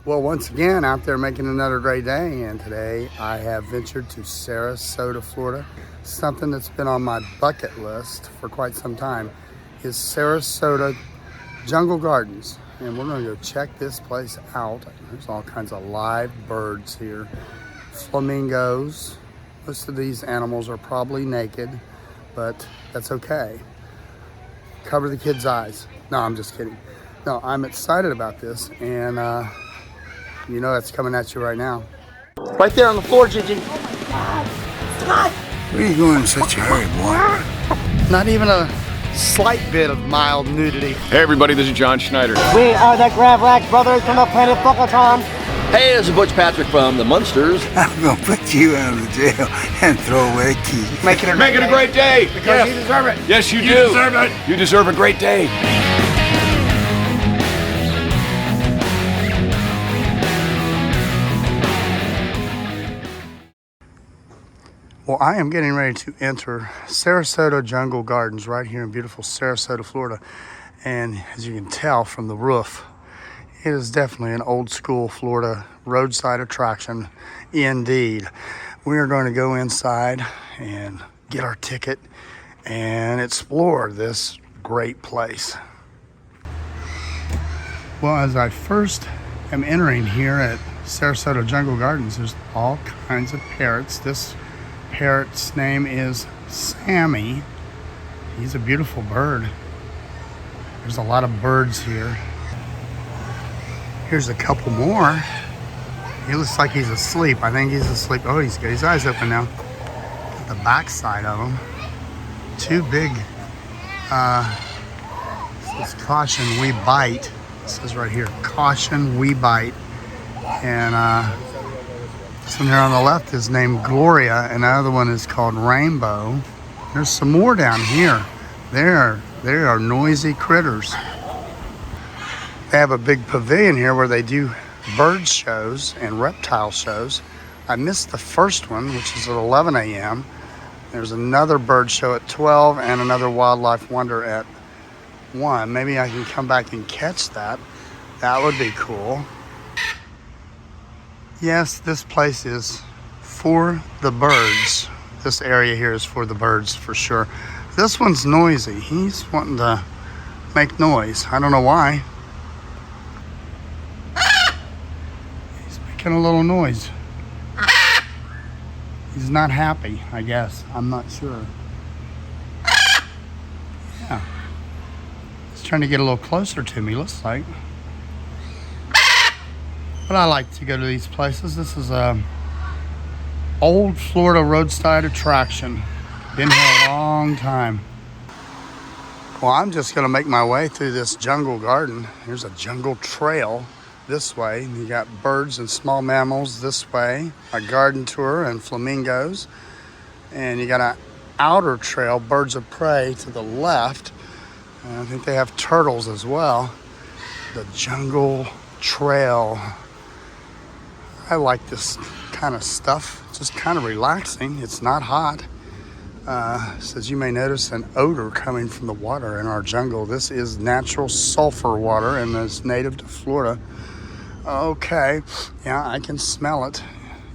Well, once again, out there making another great day, and today I have ventured to Sarasota, Florida. Something that's been on my bucket list for quite some time is Sarasota Jungle Gardens, and we're going to go check this place out. There's all kinds of live birds here, flamingos. Most of these animals are probably naked, but that's okay. Cover the kids' eyes. No, I'm just kidding. No, I'm excited about this, and you know that's coming at you right now. Right there on the floor, Gigi. Where are you going in such a hurry, boy? Not even a slight bit of mild nudity. Hey everybody, this is John Schneider. We are the Gravlax brothers from the planet Fuckleton. Hey, this is Butch Patrick from the Munsters. I'm gonna put you out of the jail and throw away the key. Make it a great day. Because you deserve it. Yes, you do. You deserve it. You deserve a great day. Well, I am getting ready to enter Sarasota Jungle Gardens right here in beautiful Sarasota, Florida. And as you can tell from the roof, it is definitely an old school Florida roadside attraction indeed. We are going to go inside and get our ticket and explore this great place. Well, as I first am entering here at Sarasota Jungle Gardens, there's all kinds of parrots. This parrot's name is Sammy. He's a beautiful bird. There's a lot of birds here. Here's a couple more. He looks like he's asleep. I think he's asleep. Oh, he's got his eyes open now. The back side of him. Two big, this is caution, we bite. It says right here, caution, we bite. And this one here on the left is named Gloria, and the other one is called Rainbow. There's some more down here. They are noisy critters. They have a big pavilion here where they do bird shows and reptile shows. I missed the first one, which is at 11 a.m. There's another bird show at 12 and another wildlife wonder at 1. Maybe I can come back and catch that. That would be cool. Yes, this place is for the birds. This area here is for the birds for sure. This one's noisy. He's wanting to make noise. I don't know why. He's making a little noise. He's not happy, I guess. I'm not sure. Yeah. He's trying to get a little closer to me, looks like. But I like to go to these places. This is a old Florida roadside attraction. Been here a long time. Well, I'm just gonna make my way through this jungle garden. Here's a jungle trail this way. You got birds and small mammals this way, a garden tour and flamingos. And you got an outer trail, birds of prey to the left. And I think they have turtles as well. The jungle trail. I like this kind of stuff. It's just kind of relaxing. It's not hot. Says you may notice an odor coming from the water in our jungle. This is natural sulfur water and it's native to Florida. Okay, yeah, I can smell it.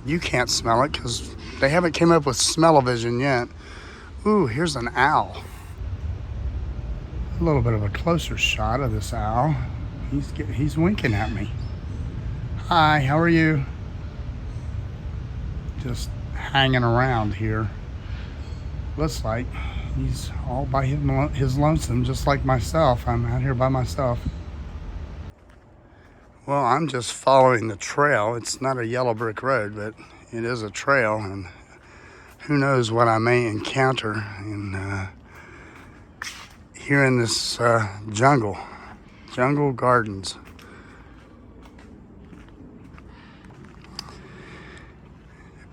You can't smell it because they haven't came up with smell-o-vision yet. Ooh, here's an owl. A little bit of a closer shot of this owl. He's winking at me. Hi, how are you? Just hanging around here. Looks like he's all by his lonesome, just like myself. I'm out here by myself. Well, I'm just following the trail. It's not a yellow brick road, but it is a trail, and who knows what I may encounter here in this jungle gardens.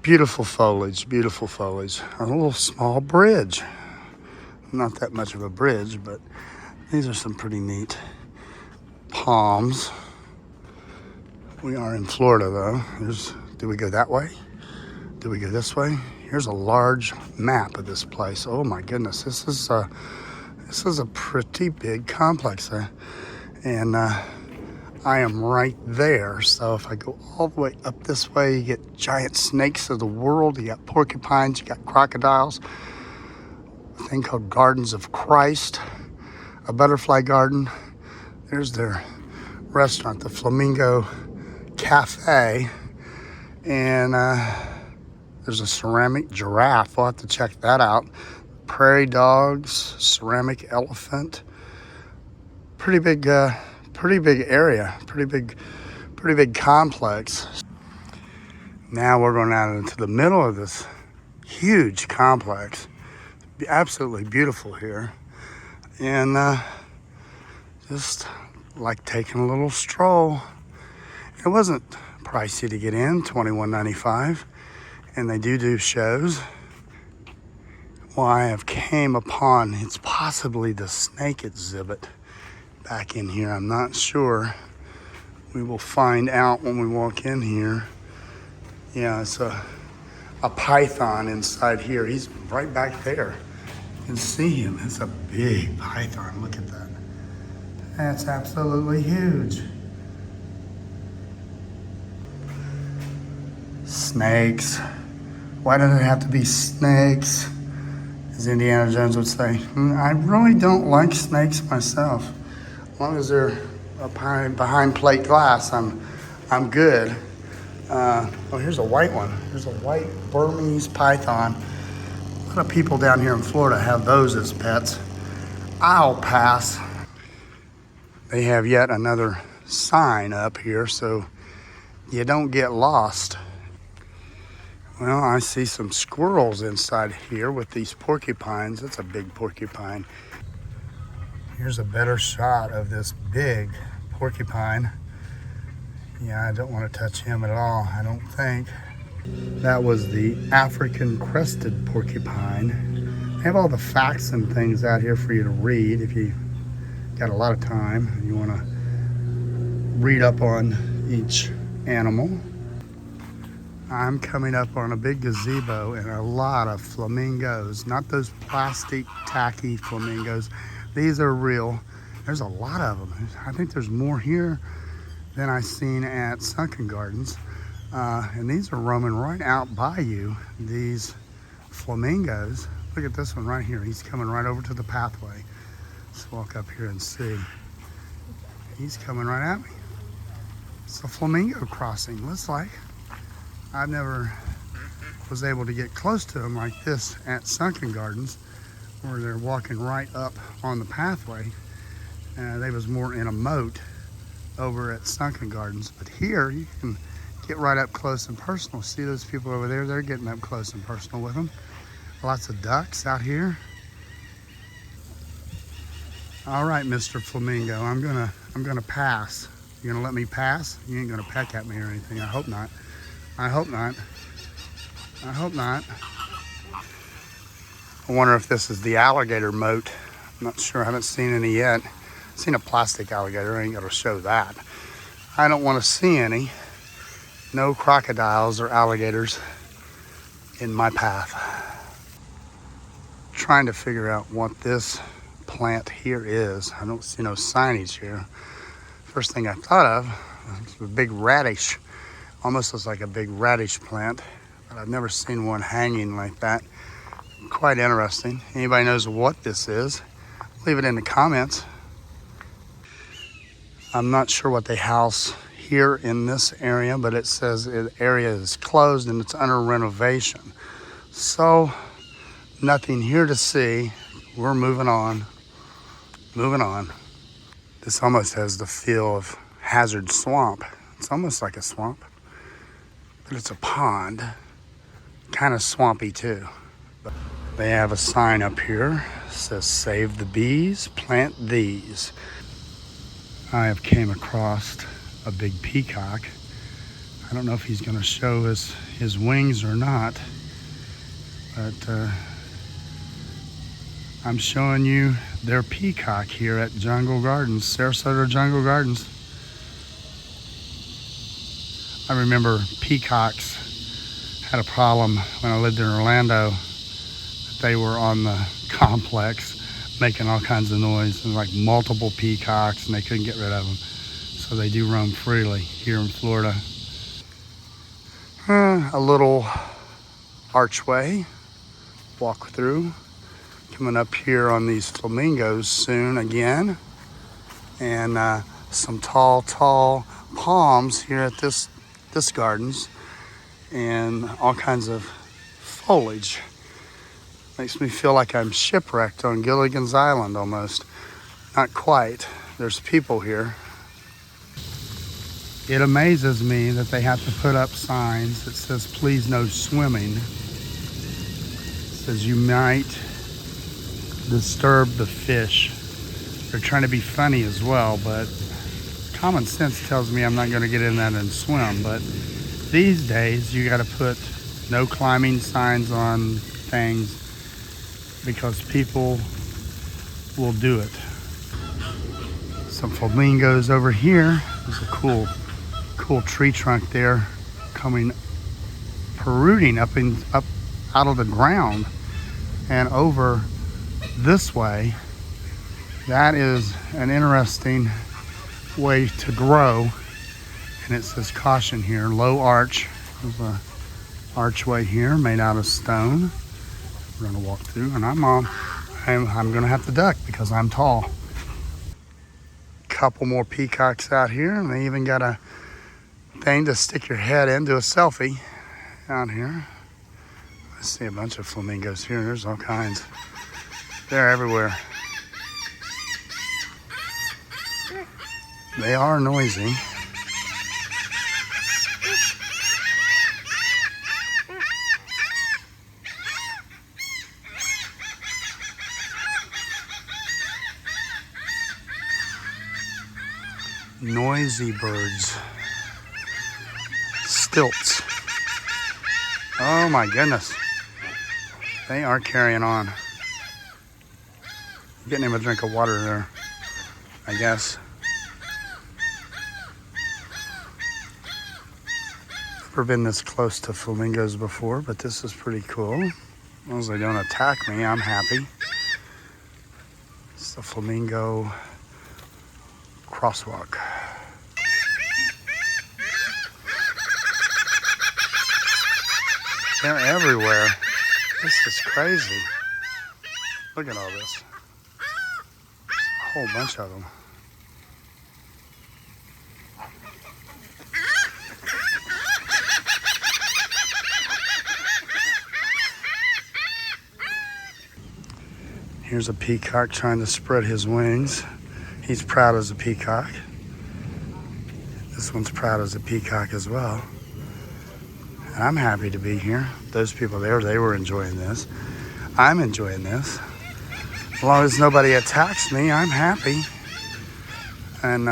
Beautiful foliage, beautiful foliage. A little small bridge. Not that much of a bridge, but these are some pretty neat palms. We are in Florida though. Do we go that way? Do we go this way? Here's a large map of this place. Oh my goodness, this is a pretty big complex. And I am right there. So if I go all the way up this way, you get giant snakes of the world. You got porcupines, you got crocodiles. A thing called Gardens of Christ, a butterfly garden. There's their restaurant, the Flamingo Cafe. And there's a ceramic giraffe. We'll have to check that out. Prairie dogs, ceramic elephant. Pretty big area, pretty big complex. Now we're going out into the middle of this huge complex. It's absolutely beautiful here, and just like taking a little stroll. It wasn't pricey to get in, $21.95, and they do shows. Well, I have came upon, it's possibly the snake exhibit back in here. I'm not sure. We will find out when we walk in here. Yeah, it's a python inside here. He's right back there. You can see him. It's a big python. Look at that. That's absolutely huge. Snakes. Why does it have to be snakes? As Indiana Jones would say. I really don't like snakes myself. As long as they're behind plate glass, I'm good. Oh, here's a white one. There's a white Burmese python. A lot of people down here in Florida have those as pets. I'll pass. They have yet another sign up here so you don't get lost. Well, I see some squirrels inside here with these porcupines. That's a big porcupine. Here's a better shot of this big porcupine. Yeah, I don't want to touch him at all, I don't think. That was the African crested porcupine. They have all the facts and things out here for you to read if you got a lot of time and you want to read up on each animal. I'm coming up on a big gazebo and a lot of flamingos, not those plastic tacky flamingos. These are real. There's a lot of them. I think there's more here than I've seen at Sunken Gardens. And these are roaming right out by you, these flamingos. Look at this one right here. He's coming right over to the pathway. Let's walk up here and see. He's coming right at me. It's a flamingo crossing, looks like. I never was able to get close to them like this at Sunken Gardens, where they're walking right up on the pathway. They was more in a moat over at Sunken Gardens, but here you can get right up close and personal. See those people over there? They're getting up close and personal with them. Lots of ducks out here. All right, Mr. Flamingo, I'm gonna pass. You gonna let me pass? You ain't gonna peck at me or anything. I hope not. I hope not. I hope not. I wonder if this is the alligator moat. I'm not sure. I haven't seen any yet. I've seen a plastic alligator. I ain't got to show that. I don't want to see any. No crocodiles or alligators in my path. Trying to figure out what this plant here is. I don't see no signage here. First thing I thought of was a big radish. Almost looks like a big radish plant, but I've never seen one hanging like that. Quite interesting. Anybody knows what this is, leave it in the comments. I'm not sure what they house here in this area, but it says the area is closed and it's under renovation. So nothing here to see. We're moving on. Moving on. This almost has the feel of Hazard Swamp. It's almost like a swamp, but it's a pond. Kind of swampy too. But they have a sign up here. It says, "Save the bees, plant these." I have came across a big peacock. I don't know if he's going to show us his wings or not, but I'm showing you their peacock here at Jungle Gardens, Sarasota Jungle Gardens. I remember peacocks had a problem when I lived in Orlando. They were on the complex making all kinds of noise, and like multiple peacocks, and they couldn't get rid of them. So so they do roam freely here in Florida. A little archway, walk through. Coming up here on these flamingos soon again. And some tall palms here at this gardens. And all kinds of foliage. Makes me feel like I'm shipwrecked on Gilligan's Island almost. Not quite. There's people here. It amazes me that they have to put up signs that says please no swimming. It says you might disturb the fish. They're trying to be funny as well, but common sense tells me I'm not going to get in that and swim. But these days you got to put no climbing signs on things because people will do it. Some flamingos over here. There's a cool tree trunk there coming protruditing up out of the ground and over this way. That is an interesting way to grow, and it says caution here, low arch. There's a archway here made out of stone. We're gonna walk through, and I'm gonna have to duck because I'm tall. Couple more peacocks out here, and they even got a thing to stick your head in, do a selfie out here. I see a bunch of flamingos here. There's all kinds. They're everywhere. They are noisy. Noisy birds. Stilts. Oh my goodness. They are carrying on. Getting him a drink of water there, I guess. Never been this close to flamingos before, but this is pretty cool. As long as they don't attack me, I'm happy. It's the flamingo crosswalk. They're everywhere. This is crazy. Look at all this. A whole bunch of them. Here's a peacock trying to spread his wings. He's proud as a peacock. This one's proud as a peacock as well. And I'm happy to be here. Those people there, they were enjoying this. I'm enjoying this. As long as nobody attacks me, I'm happy. And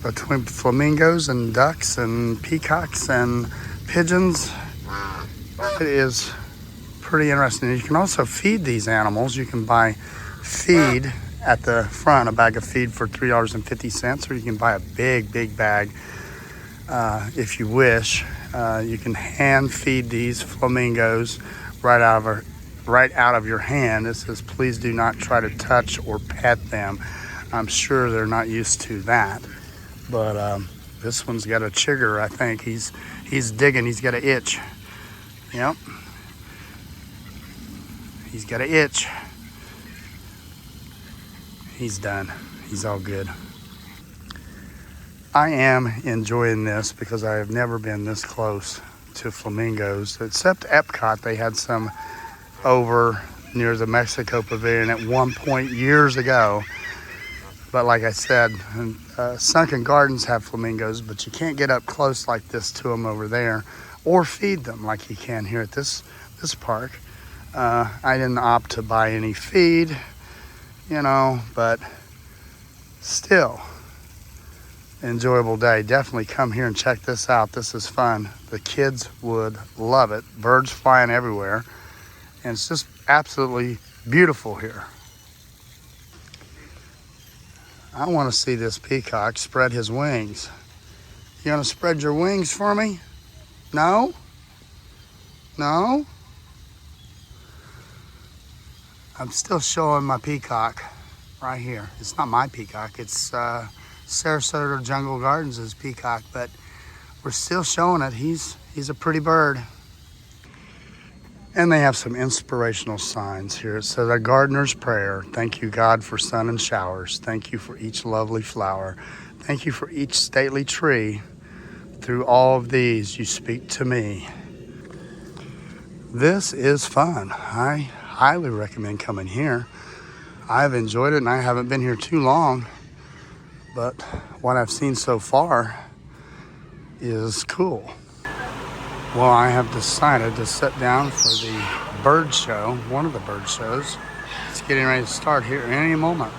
between flamingos and ducks and peacocks and pigeons, it is pretty interesting. You can also feed these animals. You can buy feed at the front, a bag of feed for $3.50, or you can buy a big bag if you wish. You can hand feed these flamingos right out of your hand. It says, please do not try to touch or pet them. I'm sure they're not used to that. But this one's got a chigger, I think. He's digging, he's got an itch. Yep. He's got an itch. He's done. He's all good. I am enjoying this because I have never been this close to flamingos. Except Epcot, they had some over near the Mexico Pavilion at one point years ago. But like I said, Sunken Gardens have flamingos, but you can't get up close like this to them over there or feed them like you can here at this park. I didn't opt to buy any feed, but still, enjoyable day. Definitely come here and check this out. This is fun. The kids would love it. Birds flying everywhere. And it's just absolutely beautiful here. I want to see this peacock spread his wings. You gonna spread your wings for me? No? No? I'm still showing my peacock right here. It's not my peacock, it's Sarasota Jungle Gardens is Peacock, but we're still showing it. He's a pretty bird. And they have some inspirational signs here. It says, a gardener's prayer. Thank you, God, for sun and showers. Thank you for each lovely flower. Thank you for each stately tree. Through all of these, you speak to me. This is fun. I highly recommend coming here. I've enjoyed it, and I haven't been here too long. But what I've seen so far is cool. Well, I have decided to sit down for the bird show, one of the bird shows. It's getting ready to start here any moment.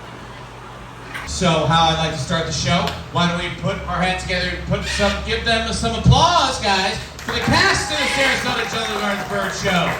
So how I'd like to start the show, why don't we put our hands together and give them some applause, guys, for the cast of the Sarasota Jungle Gardens Bird Show.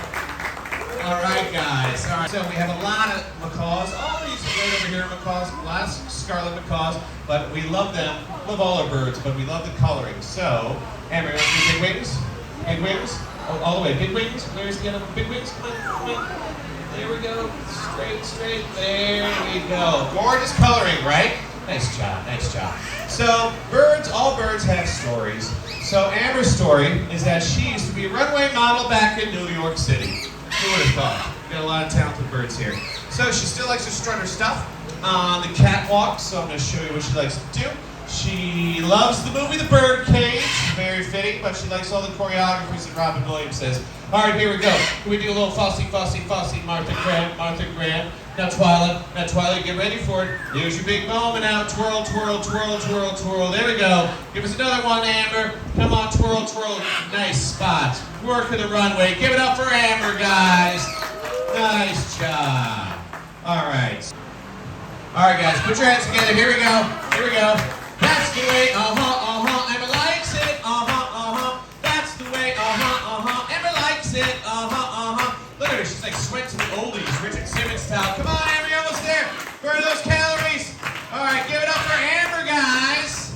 All right, guys. All right. So we have a lot of macaws. All these right over here are macaws, glass scarlet macaws, but we love them. Love all our birds, but we love the coloring. So, Amber, you want to do big wings? Big wings? Oh, all the way. Big wings? Where's the other one? Big wings? Come on, come on. There we go. Straight, straight. There we go. Gorgeous coloring, right? Nice job, nice job. So, birds, all birds have stories. So, Amber's story is that she used to be a runway model back in New York City. Who would have thought? We got a lot of talented birds here. So, she still likes to strut her stuff on the catwalk, so I'm going to show you what she likes to do. She loves the movie The Birdcage, very fitting, but she likes all the choreographies that Robin Williams says. All right, here we go. Can we do a little Fossy, Fossy, Fossy, Martha Graham, Martha Graham. Now Twyla, get ready for it. Here's your big moment now. Twirl, twirl, twirl, twirl, twirl. There we go. Give us another one, Amber. Come on, twirl, twirl. Nice spot. Work of the runway. Give it up for Amber, guys. Nice job. All right. All right, guys, put your hands together. Here we go. Here we go. That's the way, Amber likes it, that's the way, Amber likes it, Look at her, she's like sweat to the oldies, Richard Simmons style. Come on, Amber, you're almost there. Burn those calories. All right, give it up for Amber, guys.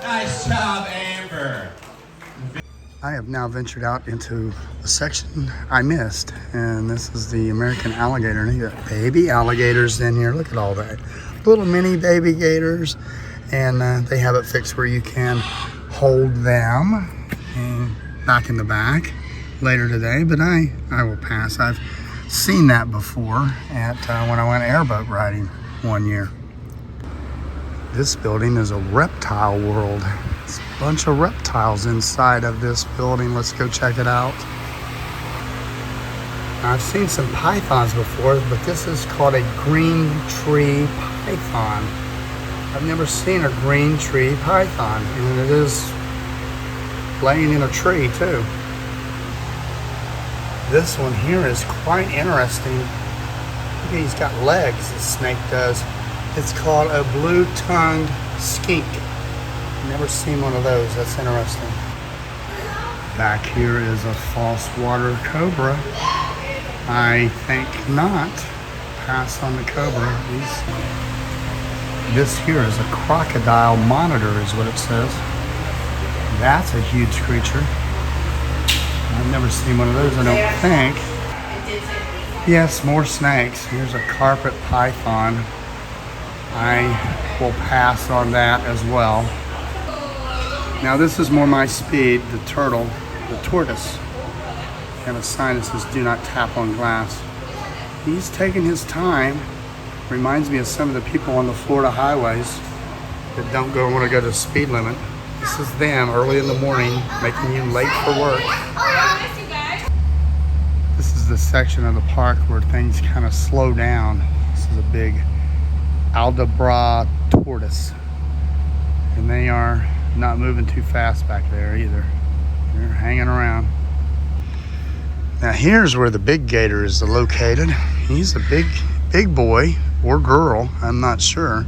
Nice job, Amber. I have now ventured out into a section I missed, and this is the American alligator. And you got baby alligators in here. Look at all that. Little mini baby gators. And they have it fixed where you can hold them back in the back later today, but I will pass. I've seen that before at when I went airboat riding one year. This building is a Reptile World. There's a bunch of reptiles inside of this building. Let's go check it out. I've seen some pythons before, but this is called a green tree python. I've never seen a green tree python, and it is laying in a tree too. This one here is quite interesting. Look, he's got legs, this snake does. It's called a blue-tongued skink. Never seen one of those, that's interesting. Back here is a false water cobra. I think not. Pass on the cobra. This here is a crocodile monitor is what it says. That's a huge creature. I've never seen one of those, I don't think. Yes, more snakes. Here's a carpet python. I will pass on that as well. Now this is more my speed, the turtle, the tortoise. And a sign that says do not tap on glass. He's taking his time. Reminds me of some of the people on the Florida highways that don't want to go to the speed limit. This is them early in the morning, making you late for work. This is the section of the park where things kind of slow down. This is a big Aldabra tortoise. And they are not moving too fast back there either. They're hanging around. Now here's where the big gator is located. He's a big boy. Or girl, I'm not sure,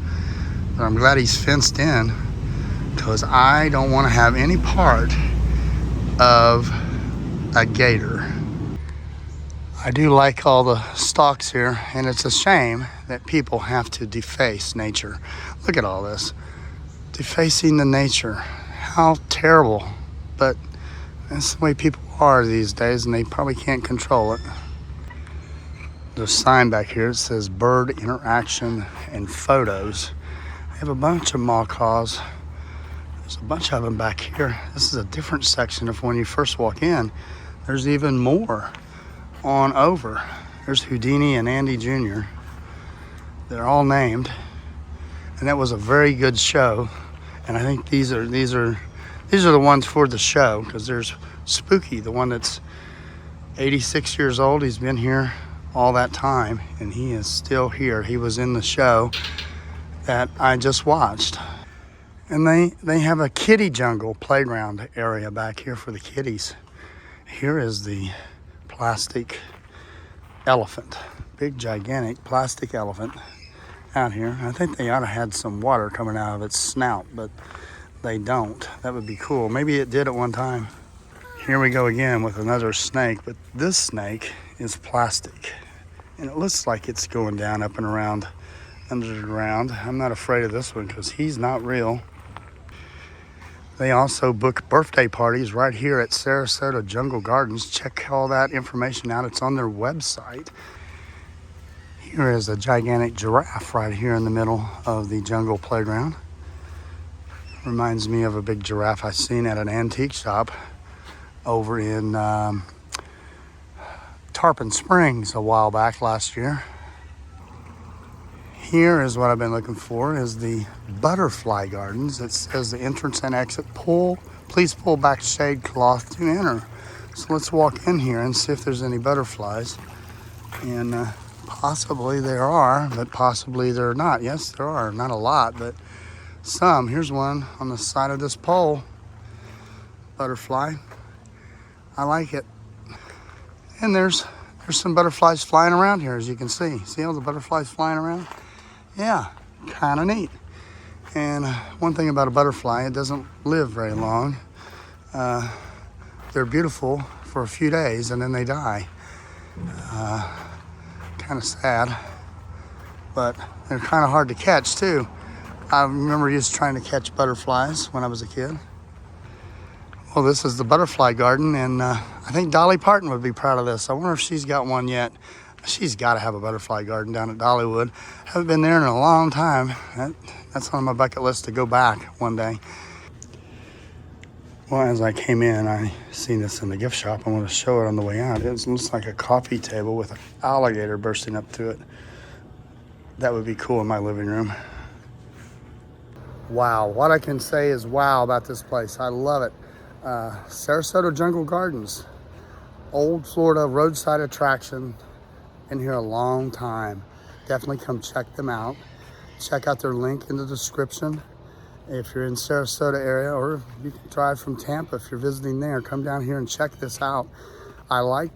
but I'm glad he's fenced in because I don't want to have any part of a gator. I do like all the stalks here, and it's a shame that people have to deface nature. Look at all this. Defacing the nature. How terrible, but that's the way people are these days, and they probably can't control it. There's a sign back here that says bird interaction and photos. They have a bunch of macaws. There's a bunch of them back here. This is a different section of when you first walk in. There's even more on over. There's Houdini and Andy Jr. They're all named. And that was a very good show. And I think these are the ones for the show, because there's Spooky, the one that's 86 years old. He's been here all that time and he is still here. He was in the show that I just watched. And they have a kiddie jungle playground area back here for the kiddies. Here is the plastic elephant, big gigantic plastic elephant out here. I think they ought to had some water coming out of its snout, but they don't. That would be cool. Maybe it did at one time. Here we go again with another snake, but this snake is plastic. And it looks like it's going down up and around under the ground. I'm not afraid of this one because he's not real. They also book birthday parties right here at Sarasota Jungle Gardens. Check all that information out. It's on their website. Here is a gigantic giraffe right here in the middle of the jungle playground. Reminds me of a big giraffe I seen at an antique shop over in Tarpon Springs a while back last year. Here is what I've been looking for, is the butterfly gardens. It says the entrance and exit please pull back shade cloth to enter. So let's walk in here and see if there's any butterflies. And possibly there are, but possibly there are not. Yes, there are. Not a lot, but some. Here's one on the side of this pole. Butterfly. I like it. And there's some butterflies flying around here, as you can see. See all the butterflies flying around? Yeah, kind of neat. And one thing about a butterfly, it doesn't live very long. They're beautiful for a few days and then they die. Kind of sad, but they're kind of hard to catch too. I remember just trying to catch butterflies when I was a kid. Well, this is the butterfly garden, and I think Dolly Parton would be proud of this. I wonder if she's got one yet. She's got to have a butterfly garden down at Dollywood. Haven't been there in a long time. That's on my bucket list to go back one day. Well, as I came in, I seen this in the gift shop. I want to show it on the way out. It looks like a coffee table with an alligator bursting up to it. That would be cool in my living room. Wow, what I can say is wow about this place. I love it. Sarasota Jungle Gardens, old Florida roadside attraction. Been here a long time. Definitely come check them out. Check out their link in the description. If you're in Sarasota area, or you can drive from Tampa if you're visiting there, come down here and check this out. I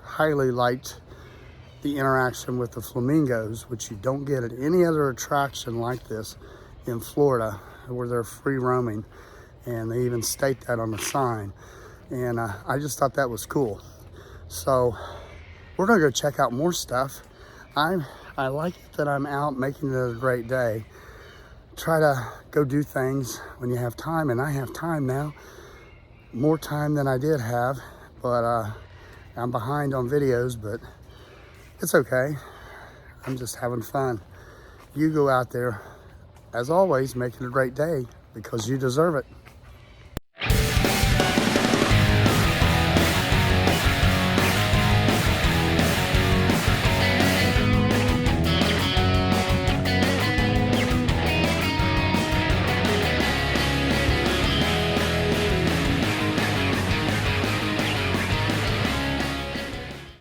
highly liked the interaction with the flamingos, which you don't get at any other attraction like this in Florida, where they're free roaming. And they even state that on the sign. And I just thought that was cool. So we're gonna go check out more stuff. I like it that I'm out making it a great day. Try to go do things when you have time, and I have time now. More time than I did have, but I'm behind on videos, but it's okay. I'm just having fun. You go out there, as always, make it a great day because you deserve it.